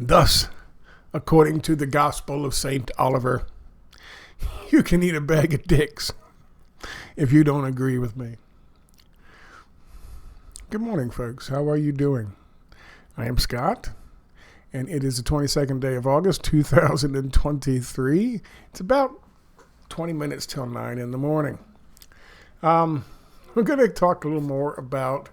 Thus, according to the Gospel of St. Oliver, you can eat a bag of dicks if you don't agree with me. Good morning, folks. How are you doing? I am Scott, and it is the 22nd day of August, 2023. It's about 20 minutes till 9 in the morning. We're going to talk a little more about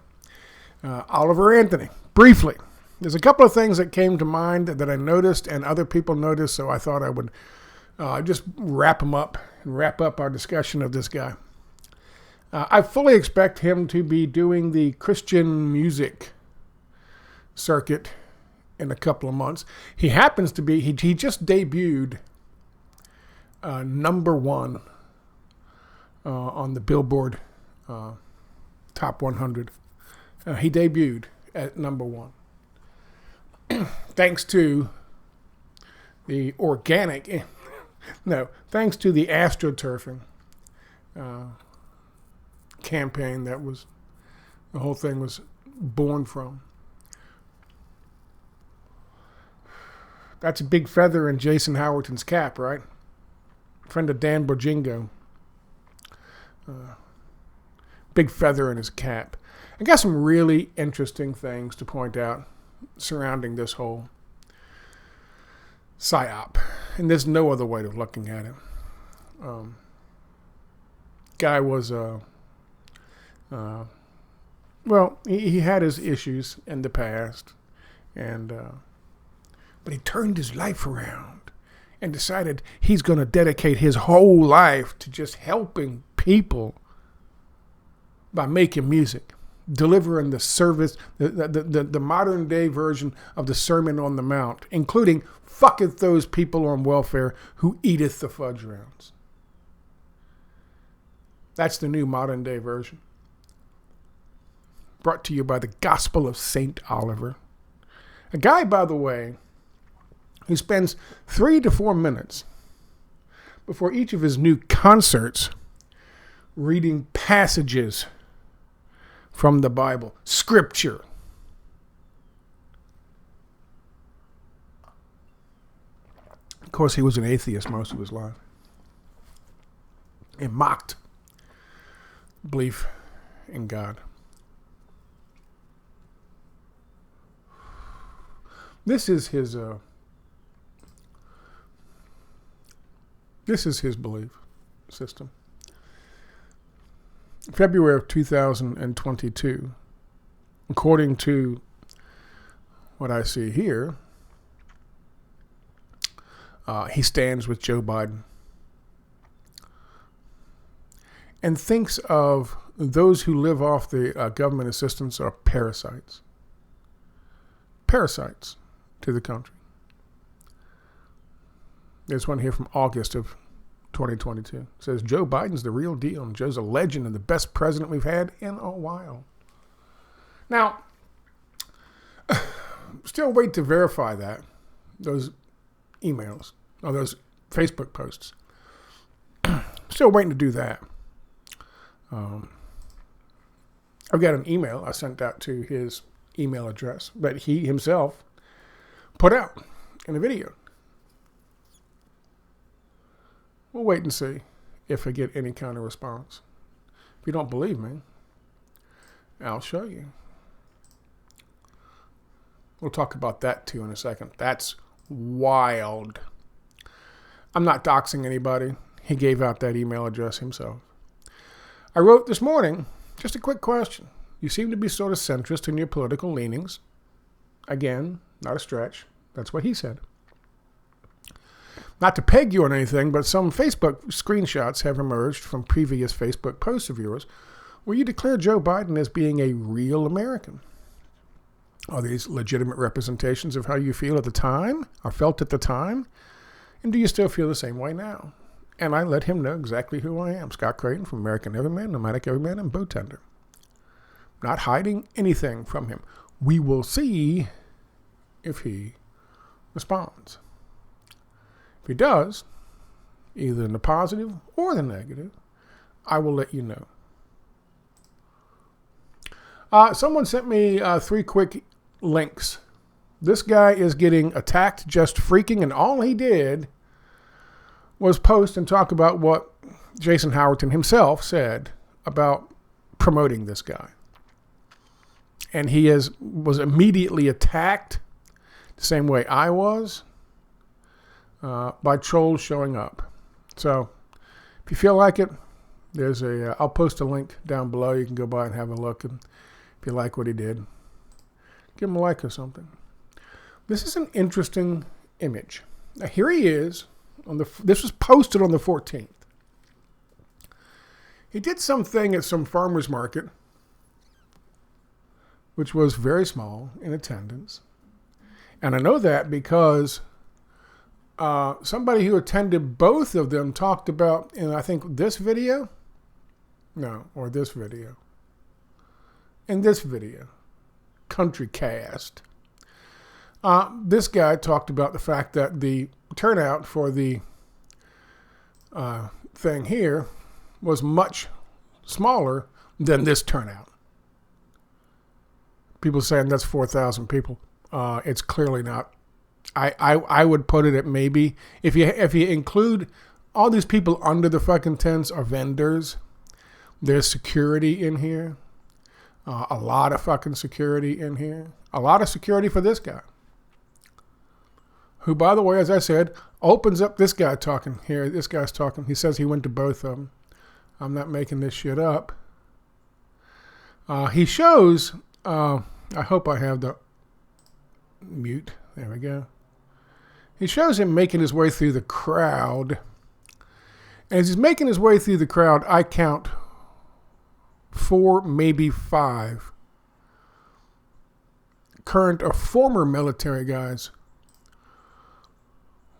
Oliver Anthony, briefly. There's a couple of things that came to mind that I noticed and other people noticed, so I thought I would just wrap them up and wrap up our discussion of this guy. I fully expect him to be doing the Christian music circuit in a couple of months. He happens to be, he just debuted number one on the Billboard Top 100. He debuted at number one. Thanks to the thanks to the astroturfing campaign that was, the whole thing was born from. That's a big feather in Jason Howerton's cap, right? Friend of Dan Borgingo. Big feather in his cap. I got some really interesting things to point out surrounding this whole psyop, and there's no other way of looking at it. Guy was he had his issues in the past, and but he turned his life around and decided he's going to dedicate his whole life to just helping people by making music, delivering the service, the modern day version of the Sermon on the Mount, including fucketh those people on welfare who eateth the fudge rounds. That's the new modern day version. Brought to you by the Gospel of St. Oliver. A guy, by the way, who spends 3 to 4 minutes before each of his new concerts reading passages from the Bible, scripture. Of course, he was an atheist most of his life and mocked belief in God. This is his belief system. February of 2022, according to what I see here, he stands with Joe Biden and thinks of those who live off the government assistance are parasites. Parasites to the country. There's one here from August of 2022. It says, Joe Biden's the real deal, and Joe's a legend and the best president we've had in a while. Now, still wait to verify that, those emails, or those Facebook posts. Still waiting to do that. I've got an email I sent out to his email address that he himself put out in a video. We'll wait and see if I get any kind of response. If you don't believe me, I'll show you. We'll talk about that too in a second. That's wild. I'm not doxing anybody. He gave out that email address himself. I wrote this morning, just a quick question. You seem to be sort of centrist in your political leanings. Again, not a stretch. That's what he said. Not to peg you on anything, but some Facebook screenshots have emerged from previous Facebook posts of yours where you declare Joe Biden as being a real American. Are these legitimate representations of how you feel at the time, or felt at the time? And do you still feel the same way now? And I let him know exactly who I am. Scott Creighton from American Everyman, Nomadic Everyman, and Bowtender. Not hiding anything from him. We will see if he responds. If he does, either in the positive or the negative, I will let you know. Someone sent me 3 quick links This guy is getting attacked just freaking, and all he did was post and talk about what Jason Howerton himself said about promoting this guy. And he was immediately attacked the same way I was by trolls showing up. So if you feel like it, there's I'll post a link down below. You can go by and have a look. And if you like what he did, give him a like or something. This is an interesting image. Now here he is. This was posted on the 14th. He did something at some farmer's market, which was very small in attendance. And I know that because somebody who attended both of them talked about, in I think this video, or this video, in this video, Country Cast. This guy talked about the fact that the turnout for the thing here was much smaller than this turnout. People saying that's 4,000 people. It's clearly not. I would put it at maybe, if you include all these people under the fucking tents are vendors. There's security in here. A lot of fucking security in here. A lot of security for this guy. Who, by the way, as I said, opens up this guy talking here. This guy's talking. He says he went to both of them. I'm not making this shit up. He shows, I hope I have the mute. There we go. He shows him making his way through the crowd. And as he's making his way through the crowd, I count 4, maybe 5 current or former military guys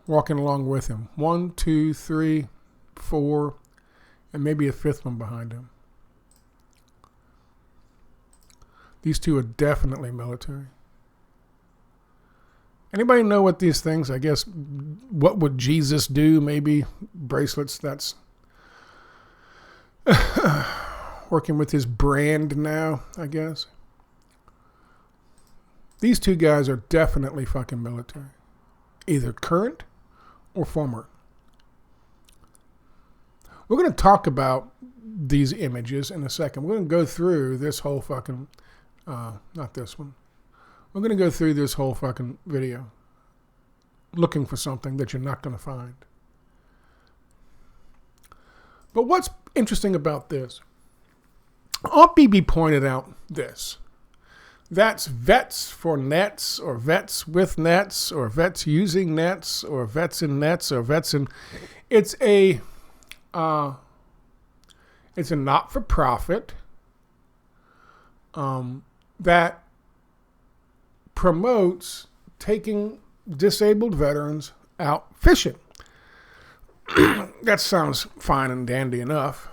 walking along with him. 1, 2, 3, 4, and maybe a 5th one behind him. These two are definitely military. Anybody know what these things, I guess, what would Jesus do? Maybe bracelets, that's working with his brand now, I guess. These two guys are definitely fucking military. Either current or former. We're going to talk about these images in a second. We're going to go through this whole fucking, not this one. We're going to go through this whole fucking video looking for something that you're not going to find. But what's interesting about this? Aunt BB pointed out this. That's vets for nets, or vets with nets, or vets using nets, or vets in nets, or vets in... It's a not-for-profit that promotes taking disabled veterans out fishing. That sounds fine and dandy enough.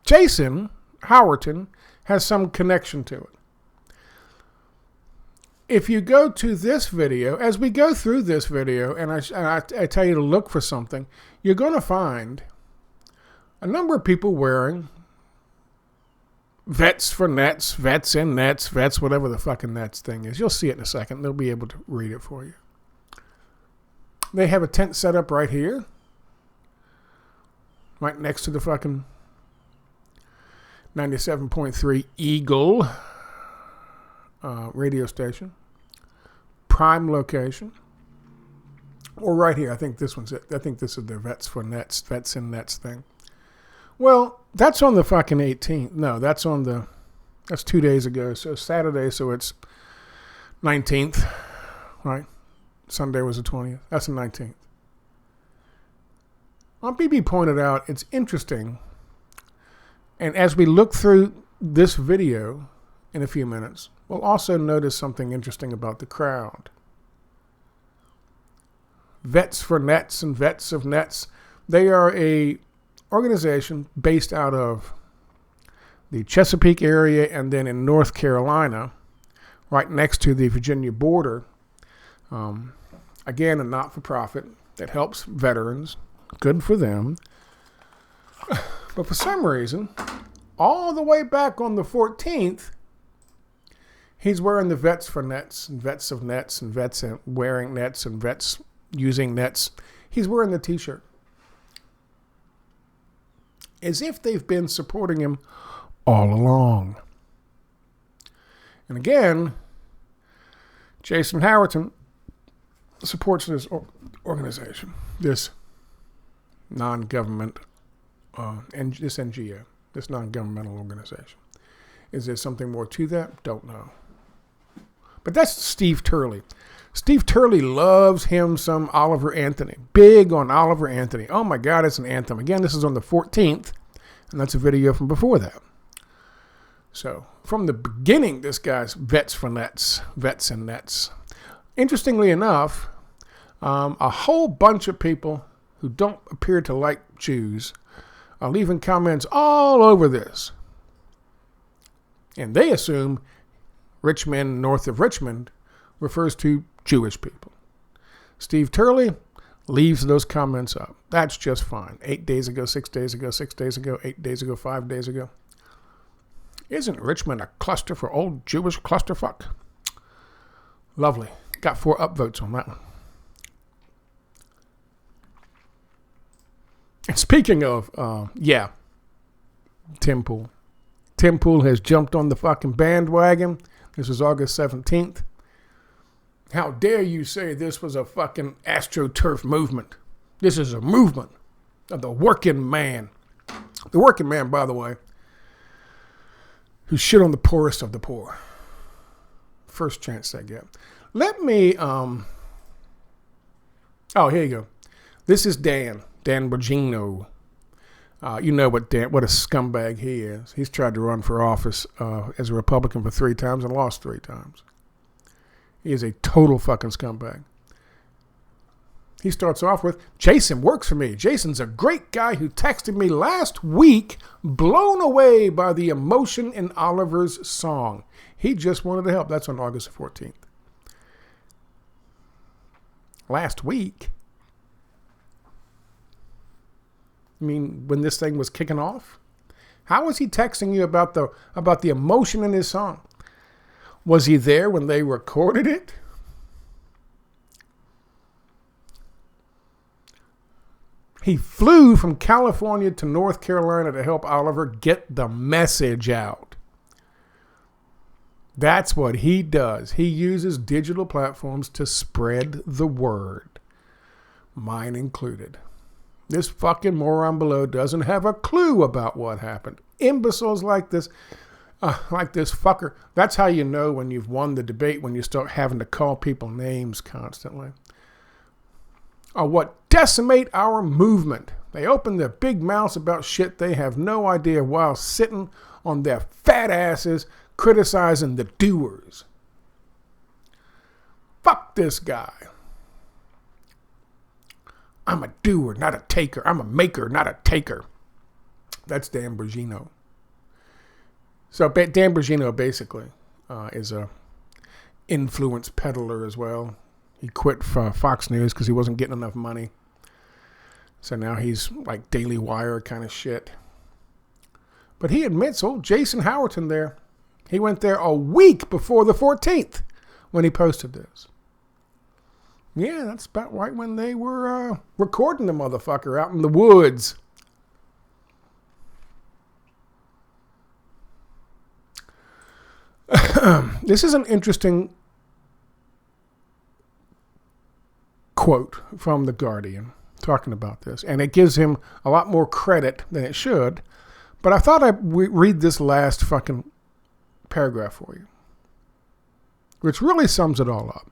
Jason Howerton has some connection to it. If you go to this video, as we go through this video, and I tell you to look for something, you're going to find a number of people wearing vets for nets, vets in nets, vets, whatever the fucking nets thing is. You'll see it in a second. They'll be able to read it for you. They have a tent set up right here, right next to the fucking 97.3 Eagle radio station. Prime location. Or right here. I think this one's it. I think this is their vets for nets, vets in nets thing. Well, that's on the fucking 18th. No, that's 2 days ago. So Saturday, so it's 19th, right? Sunday was the 20th. That's the 19th. Aunt BB pointed out it's interesting. And as we look through this video in a few minutes, we'll also notice something interesting about the crowd. Vets for Nets and Vets of Nets. They are a organization based out of the Chesapeake area and then in North Carolina, right next to the Virginia border. Again, a not-for-profit that helps veterans. Good for them. But for some reason, all the way back on the 14th, He's wearing the vets for nets and vets of nets and vets wearing nets and vets using nets. He's wearing the t-shirt. As if they've been supporting him all along. And again, Jason Howerton supports this organization, this non-government, and this NGO, this non-governmental organization. Is there something more to that? Don't know. But that's Steve Turley. Steve Turley loves him some Oliver Anthony. Big on Oliver Anthony. Oh my God, it's an anthem. Again, this is on the 14th, and that's a video from before that. So, from the beginning, this guy's vets for nets, vets and nets. Interestingly enough, a whole bunch of people who don't appear to like Jews are leaving comments all over this. And they assume Richmond, north of Richmond, refers to Jewish people. Steve Turley leaves those comments up. That's just fine. 8 days ago, 6 days ago, 6 days ago, 8 days ago, 5 days ago. Isn't Richmond a cluster for old Jewish clusterfuck? Lovely. Got 4 upvotes on that one. And speaking of, Tim Pool. Tim Pool has jumped on the fucking bandwagon. This was August 17th. How dare you say this was a fucking AstroTurf movement? This is a movement of the working man. The working man, by the way, who shit on the poorest of the poor. First chance they get. Let me, here you go. This is Dan Bongino. You know what a scumbag he is. He's tried to run for office as a Republican for 3 times and lost 3 times. He is a total fucking scumbag. He starts off with, Jason works for me. Jason's a great guy who texted me last week, blown away by the emotion in Oliver's song. He just wanted to help. That's on August 14th. Last week? I mean, when this thing was kicking off? How was he texting you about the emotion in his song? Was he there when they recorded it? He flew from California to North Carolina to help Oliver get the message out. That's what he does. He uses digital platforms to spread the word. Mine included. This fucking moron below doesn't have a clue about what happened. Imbeciles like this fucker. That's how you know when you've won the debate, when you start having to call people names constantly. Or what decimate our movement. They open their big mouths about shit they have no idea while sitting on their fat asses criticizing the doers. Fuck this guy. I'm a doer, not a taker. I'm a maker, not a taker. That's Dan Bongino. So Dan Bongino basically is a influence peddler as well. He quit Fox News because he wasn't getting enough money. So now he's like Daily Wire kind of shit. But he admits, old Jason Howerton there, he went there a week before the 14th when he posted this. Yeah, that's about right when they were recording the motherfucker out in the woods. This is an interesting quote from The Guardian talking about this, and it gives him a lot more credit than it should, but I thought I'd read this last fucking paragraph for you, which really sums it all up.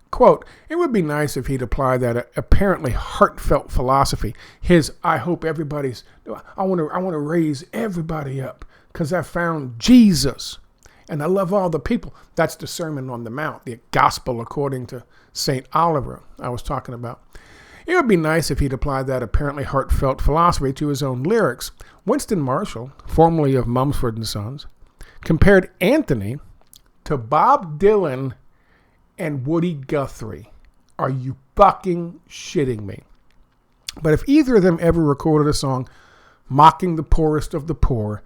Quote, it would be nice if he'd apply that apparently heartfelt philosophy. His, I want to raise everybody up because I found Jesus and I love all the people. That's the Sermon on the Mount, the gospel according to St. Oliver I was talking about. It would be nice if he'd apply that apparently heartfelt philosophy to his own lyrics. Winston Marshall, formerly of Mumford & Sons, compared Anthony to Bob Dylan and Woody Guthrie. Are you fucking shitting me? But if either of them ever recorded a song mocking the poorest of the poor,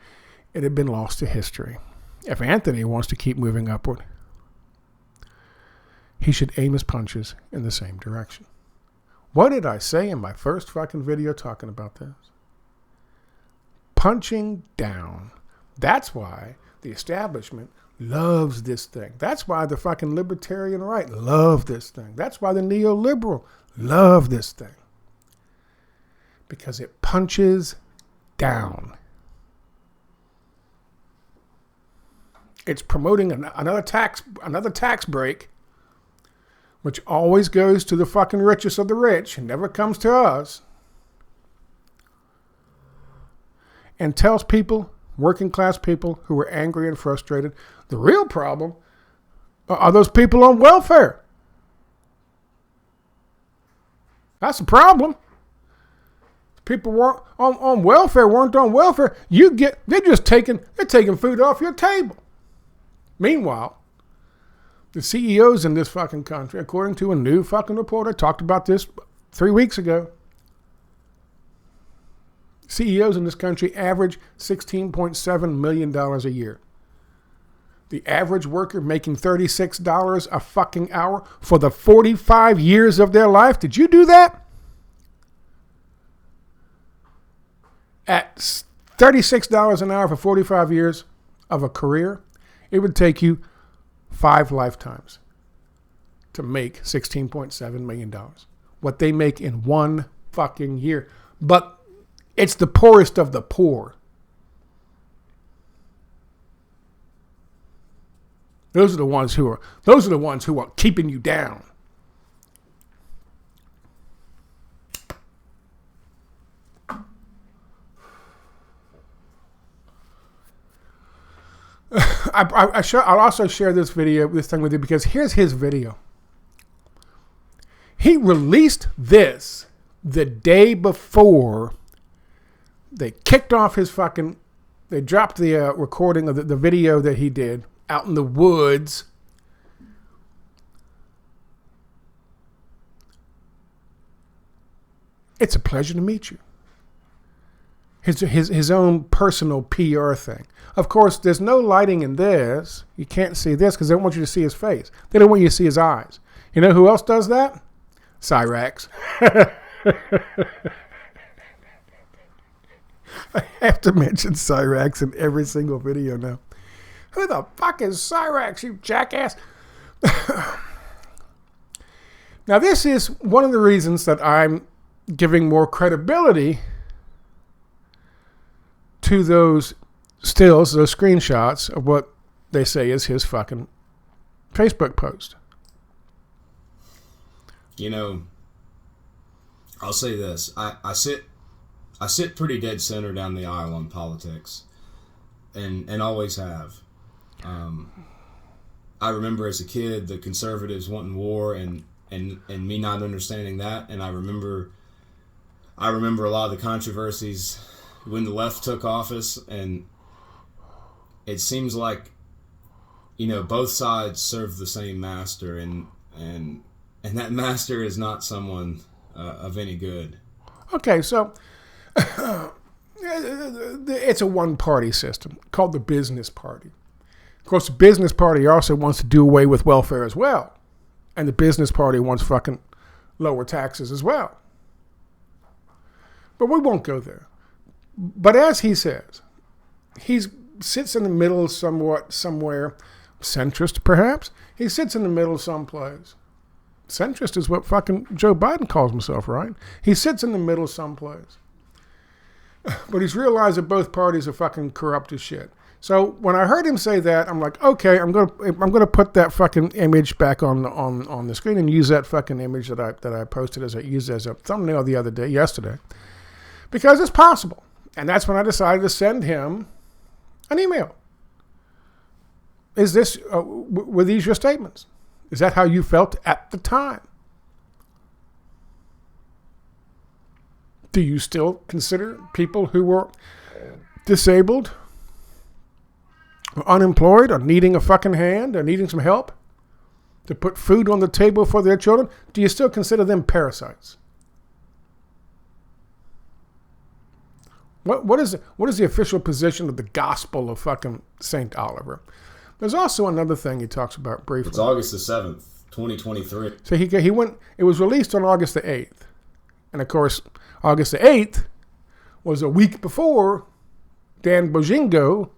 it had been lost to history. If Anthony wants to keep moving upward, he should aim his punches in the same direction. What did I say in my first fucking video talking about this? Punching down. That's why the establishment loves this thing. That's why the fucking libertarian right love this thing. That's why the neoliberal love this thing. Because it punches down. It's promoting another tax break, which always goes to the fucking richest of the rich and never comes to us. And tells people, working class people who are angry and frustrated, the real problem are those people on welfare. That's the problem. People weren't on welfare, they're taking food off your table. Meanwhile, the CEOs in this fucking country, according to a new fucking report, I talked about this 3 weeks ago, CEOs in this country average $16.7 million a year. The average worker making $36 a fucking hour for the 45 years of their life. Did you do that? At $36 an hour for 45 years of a career, it would take you 5 lifetimes to make $16.7 million. What they make in 1 fucking year. But it's the poorest of the poor. Those are the ones who are keeping you down. I'll also share this thing with you, because here's his video. He released this the day before they kicked off they dropped the recording of the video that he did out in the woods. It's a pleasure to meet you. His own personal PR thing. Of course, there's no lighting in this. You can't see this because they don't want you to see his face. They don't want you to see his eyes. You know who else does that? Cyrax. I have to mention Cyrax in every single video now. Who the fuck is Cyrax, you jackass? Now, this is one of the reasons that I'm giving more credibility to those stills, those screenshots of what they say is his fucking Facebook post. You know, I'll say this. I sit pretty dead center down the aisle on politics, and always have. I remember as a kid the conservatives wanting war and me not understanding that, and I remember a lot of the controversies when the left took office, and it seems like, you know, both sides serve the same master, and that master is not someone of any good. Okay, so it's a one-party system called the business party. Of course, the business party also wants to do away with welfare as well, and the business party wants fucking lower taxes as well. But we won't go there. But as he says, he sits in the middle somewhere, centrist perhaps. He sits in the middle someplace. Centrist is what fucking Joe Biden calls himself, right? He sits in the middle someplace. But he's realized that both parties are fucking corrupt as shit. So when I heard him say that, I'm like, okay, I'm gonna put that fucking image back on the screen and use that fucking image that I posted used as a thumbnail yesterday, because it's possible. And that's when I decided to send him an email. Is this, were these your statements? Is that how you felt at the time? Do you still consider people who were disabled, or unemployed, or needing a fucking hand, or needing some help to put food on the table for their children? Do you still consider them parasites? What is the official position of the gospel of fucking St. Oliver? There's also another thing he talks about briefly. It's August the 7th, 2023. So he went. It was released on August the 8th, and of course, August the 8th was a week before Dan Bojingo.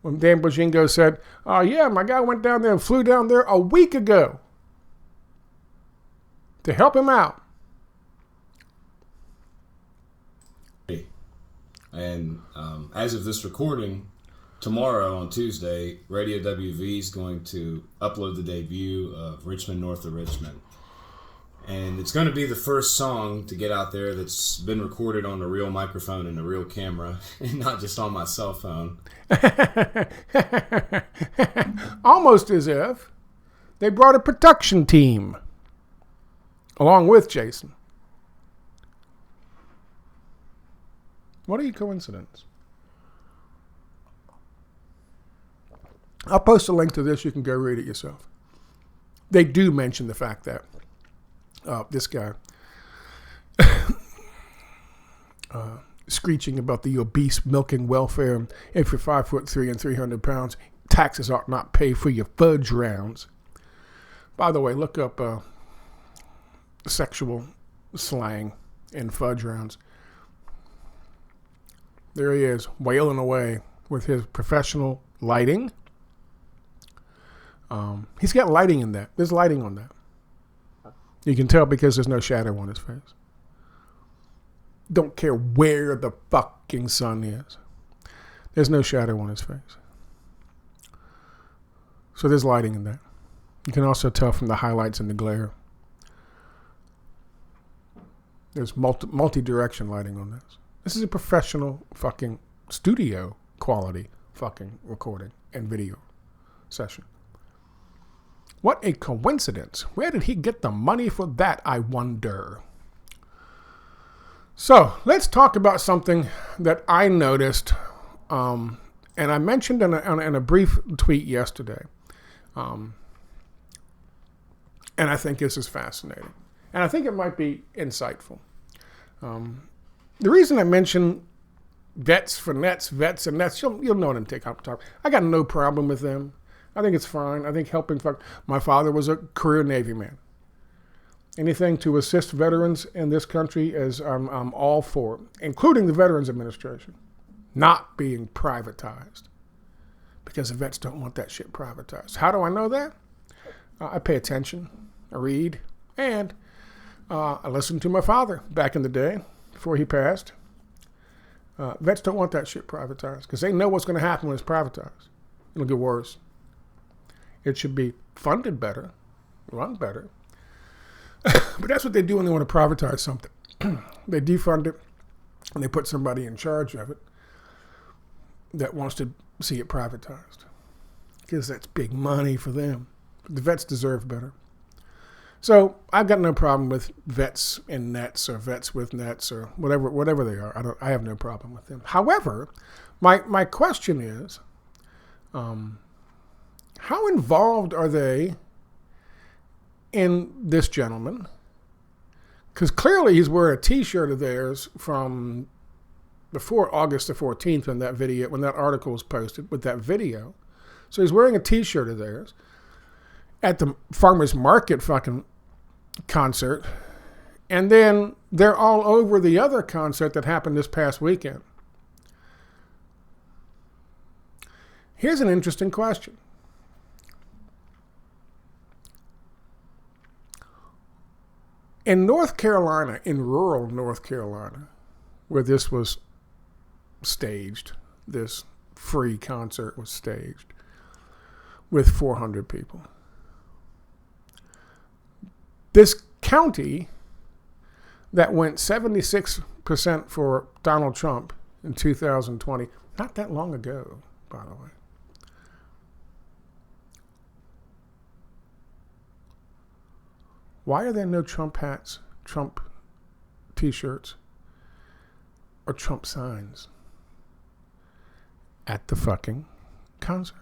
When Dan Bojingo said, "Oh yeah, my guy went down there and flew down there a week ago to help him out." And as of this recording, tomorrow on Tuesday, Radio WV is going to upload the debut of Richmond North of Richmond. And it's going to be the first song to get out there that's been recorded on a real microphone and a real camera, and not just on my cell phone. Almost as if they brought a production team along with Jason. What a coincidence. I'll post a link to this. You can go read it yourself. They do mention the fact that this guy screeching about the obese milking welfare. If you're 5'3" and 300 pounds, taxes ought not pay for your fudge rounds. By the way, look up sexual slang in fudge rounds. There he is, wailing away with his professional lighting. He's got lighting in that. There's lighting on that. You can tell because there's no shadow on his face. Don't care where the fucking sun is. There's no shadow on his face. So there's lighting in that. You can also tell from the highlights and the glare. There's multi-direction lighting on this. This is a professional fucking studio quality fucking recording and video session. What a coincidence. Where did he get the money for that, I wonder? So let's talk about something that I noticed, and I mentioned in a brief tweet yesterday. And I think this is fascinating. And I think it might be insightful. The reason I mention vets for nets, vets and nets, you'll know what I'm taking up. I got no problem with them. I think it's fine. I think helping. My father was a career Navy man. Anything to assist veterans in this country is I'm all for, including the Veterans Administration, not being privatized, because the vets don't want that shit privatized. How do I know that? I pay attention, I read, and I listened to my father back in the day before he passed. Vets don't want that shit privatized because they know what's going to happen when it's privatized. It'll get worse. It should be funded better, run better. But that's what they do when they want to privatize something. They defund it and they put somebody in charge of it that wants to see it privatized because that's big money for them. The vets deserve better. So I've got no problem with vets in nets or vets with nets or whatever they are. I have no problem with them. However, my question is, how involved are they in this gentleman? Because clearly he's wearing a T-shirt of theirs from before August the 14th when that article was posted with that video. So he's wearing a T-shirt of theirs at the farmer's market fucking concert. And then they're all over the other concert that happened this past weekend. Here's an interesting question. In North Carolina, in rural North Carolina, where this was staged, this free concert was staged with 400 people. This county that went 76% for Donald Trump in 2020, not that long ago, by the way. Why are there no Trump hats, Trump T-shirts, or Trump signs at the fucking concert?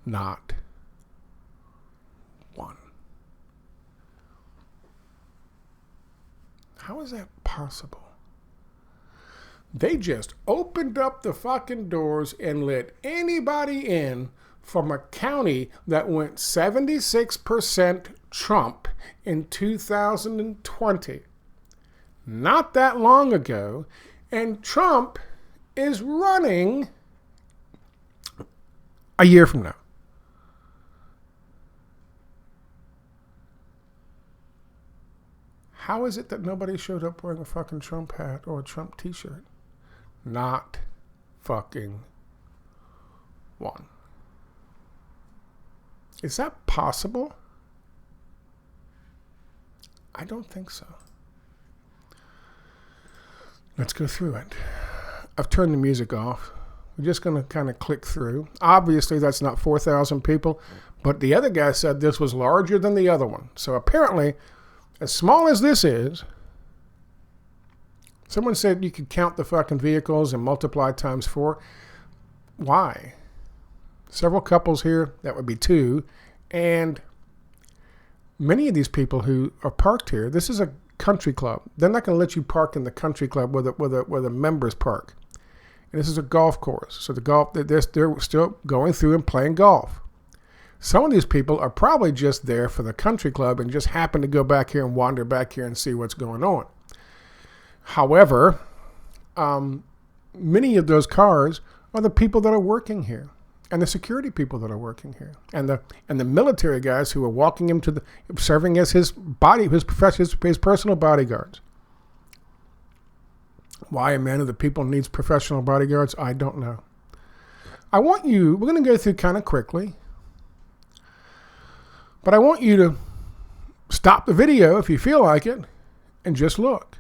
Not one. How is that possible? They just opened up the fucking doors and let anybody in from a county that went 76% Trump in 2020. Not that long ago. And Trump is running a year from now. How is it that nobody showed up wearing a fucking Trump hat or a Trump t-shirt? Not fucking one. Is that possible? I don't think so. Let's go through it. I've turned the music off. We're just going to kind of click through. Obviously, that's not 4,000 people, but the other guy said this was larger than the other one. So apparently, as small as this is, someone said you could count the fucking vehicles and multiply times 4. Why? Several couples here, that would be 2, and many of these people who are parked here, this is a country club. They're not going to let you park in the country club where the members park. And this is a golf course. So they're still going through and playing golf. Some of these people are probably just there for the country club and just happen to go back here and wander back here and see what's going on. However, many of those cars are the people that are working here, and the security people that are working here, and the military guys who are walking him serving as his personal bodyguards. Why a man of the people needs professional bodyguards, I don't know. We're going to go through kind of quickly, but I want you to stop the video if you feel like it and just look.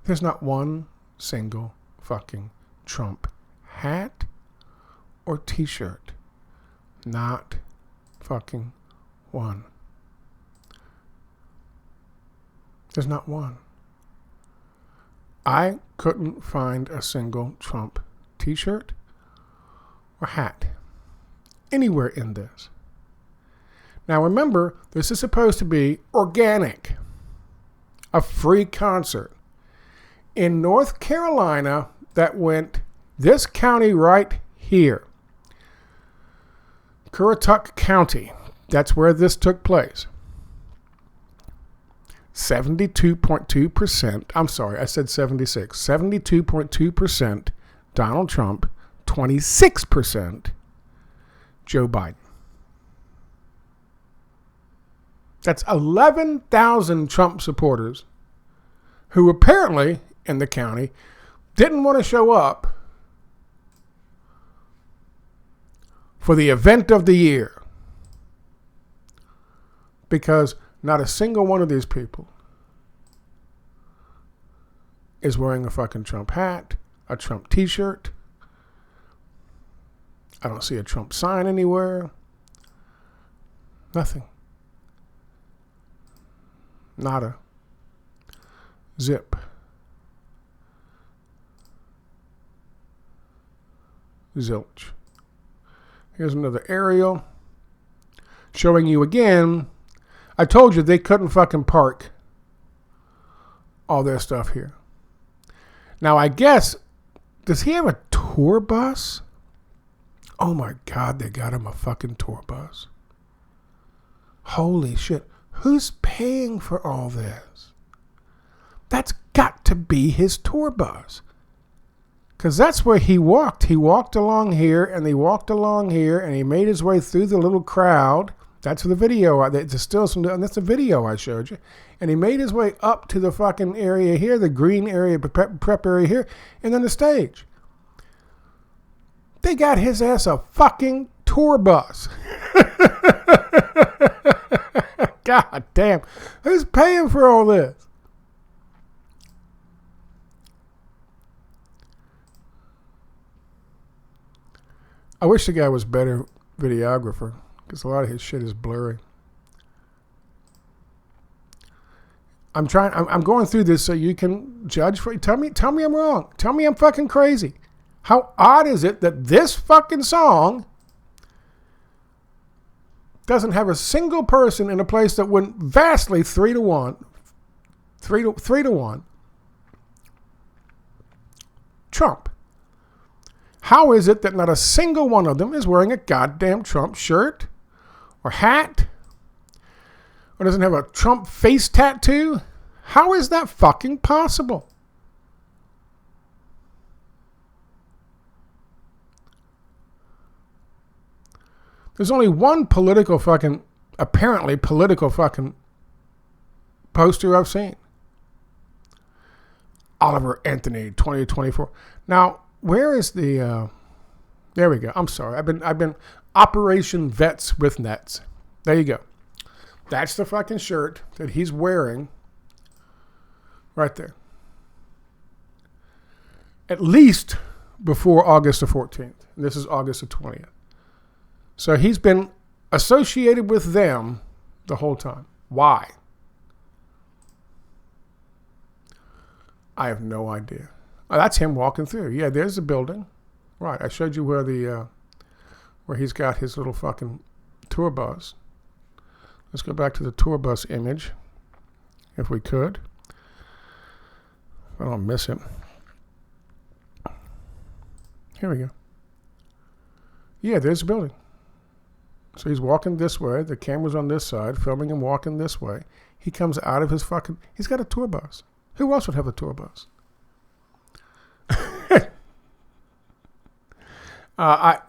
There's not one single fucking Trump hat or t-shirt. Not fucking one. There's not one. I couldn't find a single Trump t-shirt or hat anywhere in this. Now remember, this is supposed to be organic, a free concert. In North Carolina, that went this county right here, Currituck County. That's where this took place. 72.2%, I'm sorry, I said 76. 72.2% Donald Trump, 26% Joe Biden. That's 11,000 Trump supporters who apparently in the county didn't want to show up for the event of the year because not a single one of these people is wearing a fucking Trump hat, a Trump t-shirt. I don't see a Trump sign anywhere. Nothing. Nada. Zip. Zilch. Here's another aerial showing you again. I told you they couldn't fucking park all their stuff here. Now, I guess, does he have a tour bus? Oh my God, they got him a fucking tour bus. Holy shit. Who's paying for all this? That's got to be his tour bus. Because that's where he walked. He walked along here, and he walked along here, and he made his way through the little crowd. That's the video. There's still some, and that's the video I showed you. And he made his way up to the fucking area here, the green area, prep area here, and then the stage. They got his ass a fucking tour bus. God damn. Who's paying for all this? I wish the guy was better videographer because a lot of his shit is blurry. I'm going through this so you can judge for. Tell me I'm wrong. Tell me I'm fucking crazy. How odd is it that this fucking song doesn't have a single person in a place that went vastly 3-1, 3-1 Trump? How is it that not a single one of them is wearing a goddamn Trump shirt or hat or doesn't have a Trump face tattoo? How is that fucking possible? There's only one apparently political fucking poster I've seen. Oliver Anthony, 2024. Now, where is the, there we go. I'm sorry. I've been Operation Vets with Nets. There you go. That's the fucking shirt that he's wearing right there. At least before August the 14th. And this is August the 20th. So he's been associated with them the whole time. Why? I have no idea. Oh, that's him walking through. Yeah, there's the building. Right. I showed you where he's got his little fucking tour bus. Let's go back to the tour bus image, if we could. I don't miss him. Here we go. Yeah, there's the building. So he's walking this way. The camera's on this side, filming him walking this way. He comes out of his fucking... He's got a tour bus. Who else would have a tour bus? I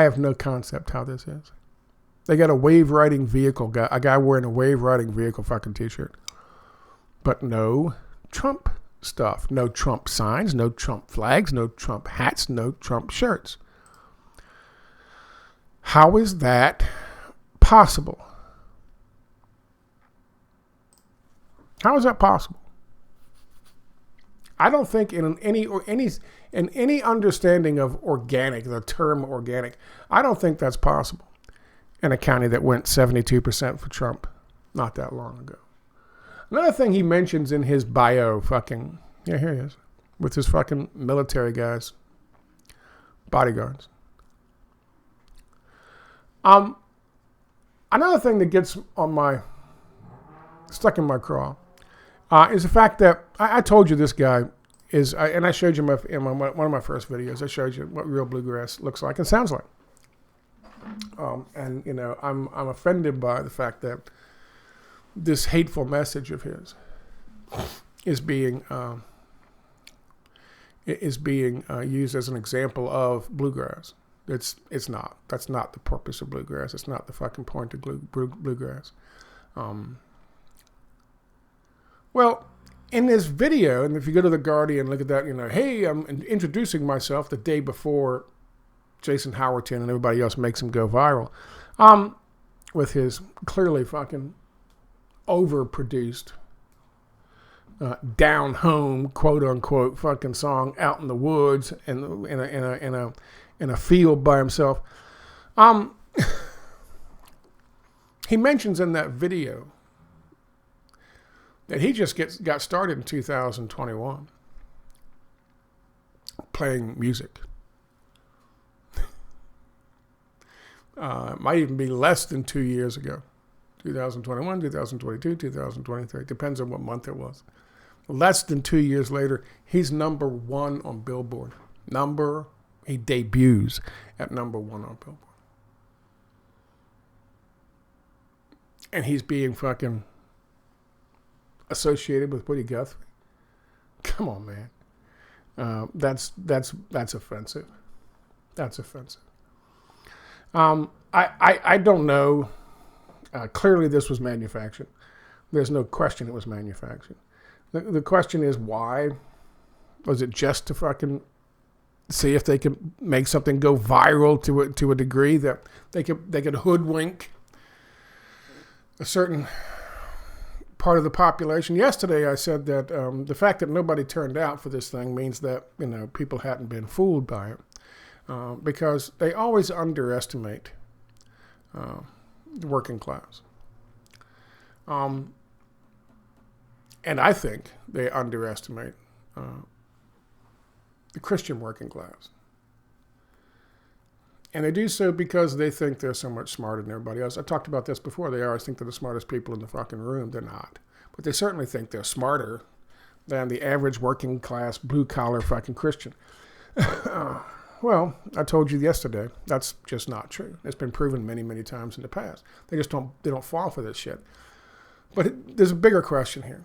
have no concept how this is. They got a wave riding vehicle guy, a guy wearing a wave riding vehicle fucking t-shirt. But no Trump stuff. No Trump signs, no Trump flags, no Trump hats, no Trump shirts. How is that possible? How is that possible? I don't think in any understanding of organic, the term organic, I don't think that's possible in a county that went 72% for Trump not that long ago. Another thing he mentions in his bio, here he is, with his fucking military guys, bodyguards. Another thing that gets stuck in my craw, is the fact that I told you this guy is, and I showed you in one of my first videos, I showed you what real bluegrass looks like and sounds like. And I'm offended by the fact that this hateful message of his is being used as an example of bluegrass. It's not. That's not the purpose of bluegrass. It's not the fucking point of bluegrass. Well, in this video, and if you go to The Guardian, look at that, hey, I'm introducing myself the day before Jason Howerton and everybody else makes him go viral, with his clearly fucking overproduced, down home, quote unquote, fucking song out in the woods and in a field by himself. He mentions in that video that he just got started in 2021 playing music. It might even be less than 2 years ago. 2021, 2022, 2023. Depends on what month it was. Less than 2 years later, he's number one on Billboard. He debuts at number one on Billboard. And he's being fucking associated with Woody Guthrie. Come on, man. That's offensive. That's offensive. I don't know. Clearly this was manufactured. There's no question it was manufactured. The question is why? Was it just to fucking see if they could make something go viral to a degree that they could hoodwink a certain part of the population? Yesterday I said that the fact that nobody turned out for this thing means that people hadn't been fooled by it, because they always underestimate the working class. And I think they underestimate the Christian working class. And they do so because they think they're so much smarter than everybody else. I talked about this before. They always think they're the smartest people in the fucking room. They're not. But they certainly think they're smarter than the average working class, blue collar fucking Christian. Well, I told you yesterday, that's just not true. It's been proven many, many times in the past. They don't fall for this shit. But there's a bigger question here.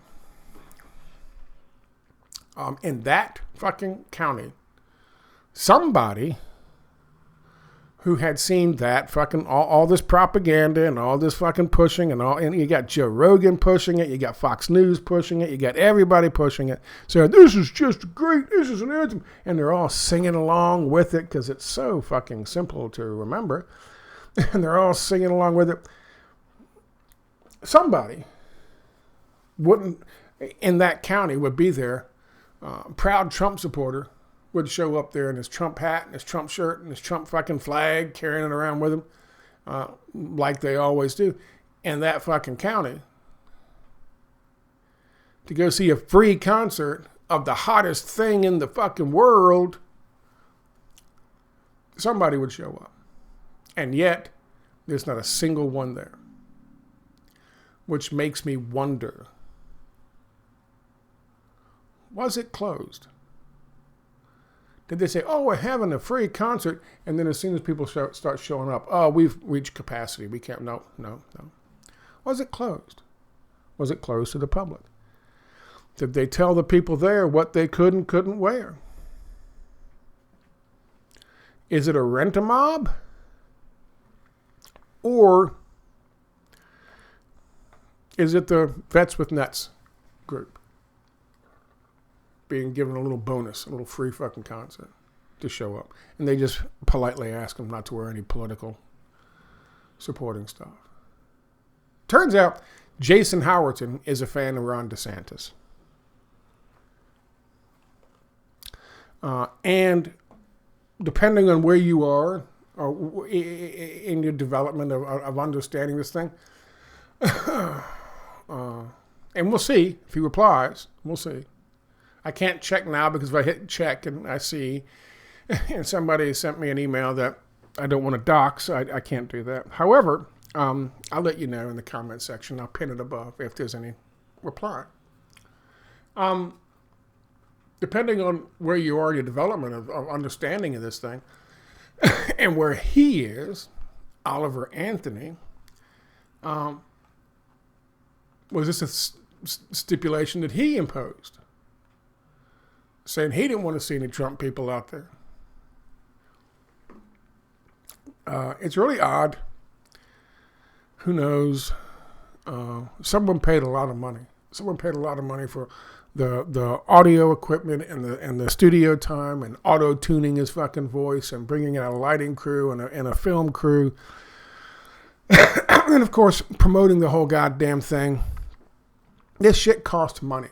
In that fucking county, somebody who had seen that fucking all this propaganda and all this fucking pushing and you got Joe Rogan pushing it, you got Fox News pushing it, you got everybody pushing it. So this is just great, this is an anthem. And they're all singing along with it because it's so fucking simple to remember. And they're all singing along with it. Somebody in that county would be there, proud Trump supporter, would show up there in his Trump hat and his Trump shirt and his Trump fucking flag, carrying it around with him, like they always do, in that fucking county, to go see a free concert of the hottest thing in the fucking world. Somebody would show up. And yet, there's not a single one there. Which makes me wonder, was it closed? Did they say, oh, we're having a free concert, and then as soon as people start showing up, oh, we've reached capacity. We can't, no. Was it closed? Was it closed to the public? Did they tell the people there what they could and couldn't wear? Is it a rent-a-mob? Or is it the Vets with Nuts group being given a little bonus, a little free fucking concert to show up? And they just politely ask them not to wear any political supporting stuff. Turns out Jason Howerton is a fan of Ron DeSantis. And depending on where you are or in your development of understanding this thing, and we'll see if he replies. We'll see. I can't check now because if I hit check and I see, and somebody sent me an email that I don't want to dox, so I can't do that. However, I'll let you know in the comment section. I'll pin it above if there's any reply. Depending on where you are in your development of understanding of this thing, and where he is, Oliver Anthony, was this a stipulation that he imposed? Saying he didn't want to see any Trump people out there. It's really odd. Who knows? Someone paid a lot of money. Someone paid a lot of money for the audio equipment and the studio time and auto-tuning his fucking voice and bringing in a lighting crew and a film crew. And, of course, promoting the whole goddamn thing. This shit cost money.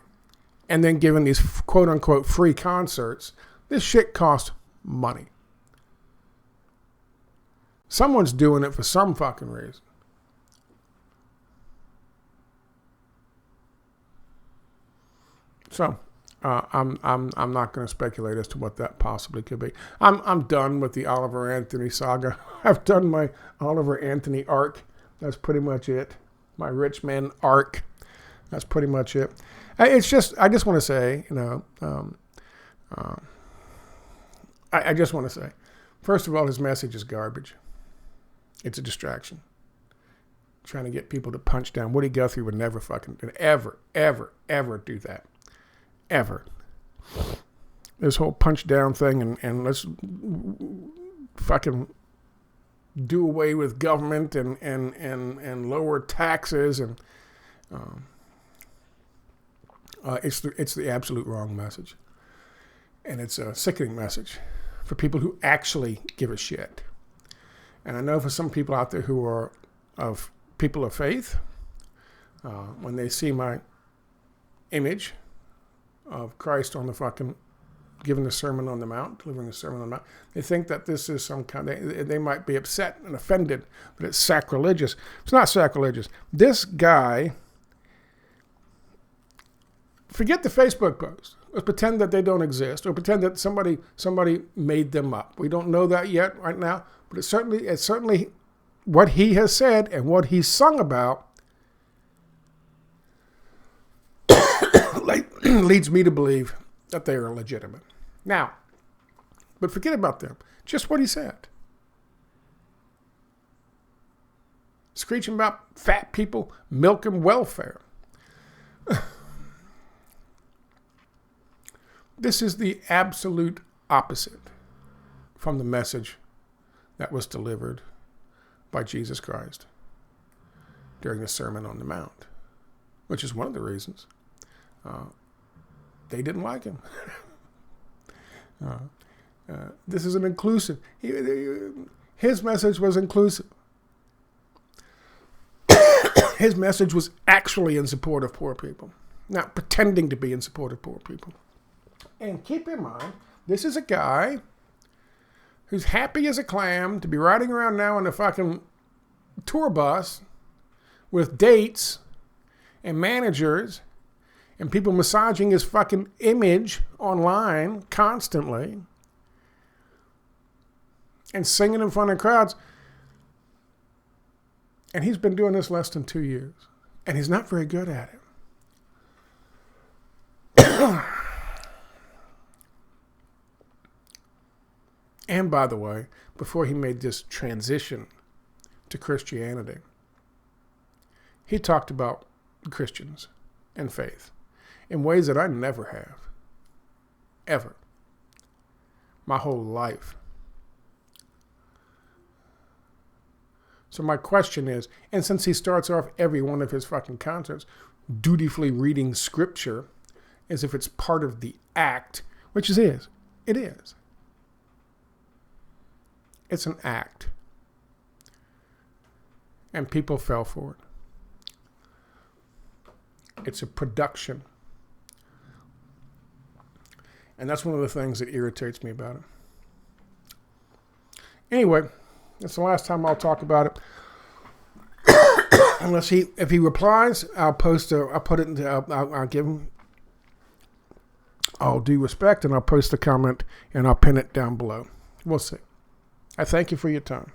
And then giving these quote-unquote free concerts, this shit costs money. Someone's doing it for some fucking reason. So, I'm not going to speculate as to what that possibly could be. I'm done with the Oliver Anthony saga. I've done my Oliver Anthony arc. That's pretty much it. My rich man arc. That's pretty much it. It's just, I just want to say, I just want to say, first of all, his message is garbage. It's a distraction. Trying to get people to punch down. Woody Guthrie would never fucking, ever do that. Ever. This whole punch down thing and let's fucking do away with government and lower taxes and it's the absolute wrong message. And it's a sickening message for people who actually give a shit. And I know for some people out there who are of people of faith, when they see my image of Christ on the fucking, giving the Sermon on the Mount, delivering the Sermon on the Mount, they think that this is some kind of, they might be upset and offended, but it's sacrilegious. It's not sacrilegious. This guy, forget the Facebook post. Let's pretend that they don't exist, or pretend that somebody made them up. We don't know that yet right now, but it's certainly what he has said and what he's sung about leads me to believe that they are legitimate. Now, But forget about them. Just what he said. Screeching about fat people, milk and welfare. This is the absolute opposite from the message that was delivered by Jesus Christ during the Sermon on the Mount, which is one of the reasons they didn't like him. This is an inclusive. His message was inclusive. His message was actually in support of poor people, not pretending to be in support of poor people. And keep in mind, this is a guy who's happy as a clam to be riding around now in a fucking tour bus with dates and managers and people massaging his fucking image online constantly and singing in front of crowds. And he's been doing this less than 2 years. And he's not very good at it. And by the way, before he made this transition to Christianity, he talked about Christians and faith in ways that I never have. Ever. My whole life. So my question is, and since he starts off every one of his fucking concerts dutifully reading scripture as if it's part of the act, which it is. It is. It's an act. And people fell for it. It's a production. And that's one of the things that irritates me about it. Anyway, that's the last time I'll talk about it. If he replies, I'll give him all due respect, and I'll post a comment and I'll pin it down below. We'll see. I thank you for your time.